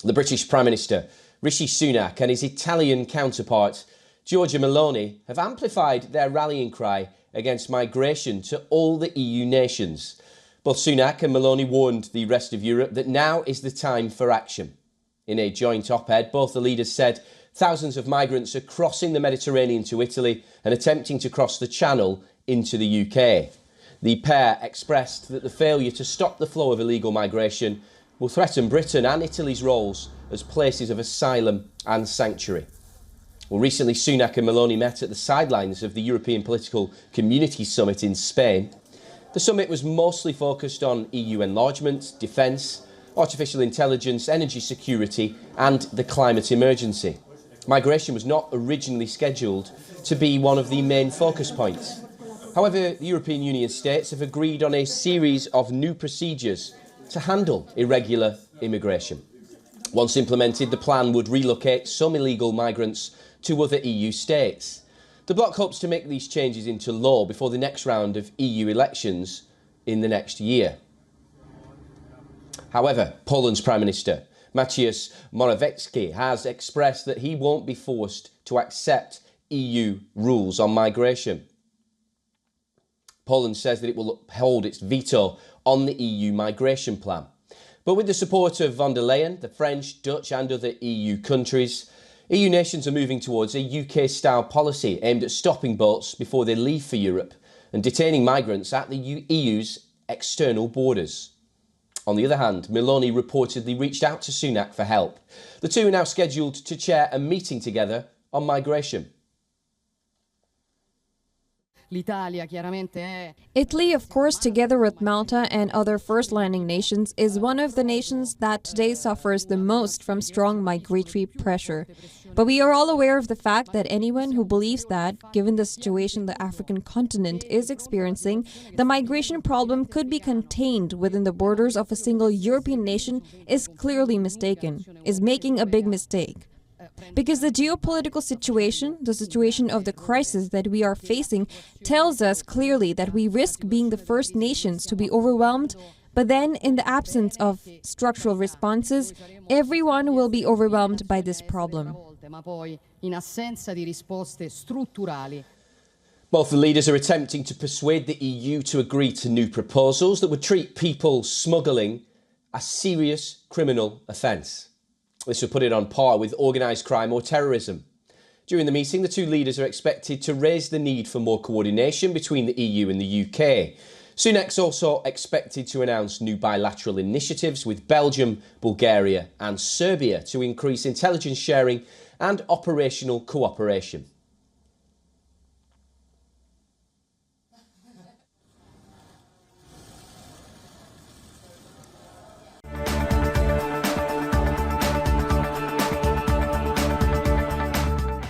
The British Prime Minister, Rishi Sunak, and his Italian counterpart, Giorgia Meloni, have amplified their rallying cry against migration to all the EU nations. Both Sunak and Meloni warned the rest of Europe that now is the time for action. In a joint op-ed, both the leaders said thousands of migrants are crossing the Mediterranean to Italy and attempting to cross the Channel into the UK. The pair expressed that the failure to stop the flow of illegal migration will threaten Britain and Italy's roles as places of asylum and sanctuary. Well, recently Sunak and Meloni met at the sidelines of the European Political Community Summit in Spain. The summit was mostly focused on EU enlargement, defence, artificial intelligence, energy security and the climate emergency. Migration was not originally scheduled to be one of the main focus points. However, the European Union states have agreed on a series of new procedures to handle irregular immigration. Once implemented, the plan would relocate some illegal migrants to other EU states. The bloc hopes to make these changes into law before the next round of EU elections in the next year. However, Poland's Prime Minister, Mateusz Morawiecki, has expressed that he won't be forced to accept EU rules on migration. Poland says that it will uphold its veto on the EU migration plan. But with the support of von der Leyen, the French, Dutch and other EU countries, EU nations are moving towards a UK-style policy aimed at stopping boats before they leave for Europe and detaining migrants at the EU's external borders. On the other hand, Meloni reportedly reached out to Sunak for help. The two are now scheduled to chair a meeting together on migration. Italy, of course, together with Malta and other first landing nations, is one of the nations that today suffers the most from strong migratory pressure. But we are all aware of the fact that anyone who believes that, given the situation the African continent is experiencing, the migration problem could be contained within the borders of a single European nation is clearly mistaken, is making a big mistake. Because the geopolitical situation, the situation of the crisis that we are facing, tells us clearly that we risk being the first nations to be overwhelmed, but then in the absence of structural responses, everyone will be overwhelmed by this problem. Both the leaders are attempting to persuade the EU to agree to new proposals that would treat people smuggling a serious criminal offence. This would put it on par with organised crime or terrorism. During the meeting, the two leaders are expected to raise the need for more coordination between the EU and the UK. Sunak's also expected to announce new bilateral initiatives with Belgium, Bulgaria and Serbia to increase intelligence sharing and operational cooperation.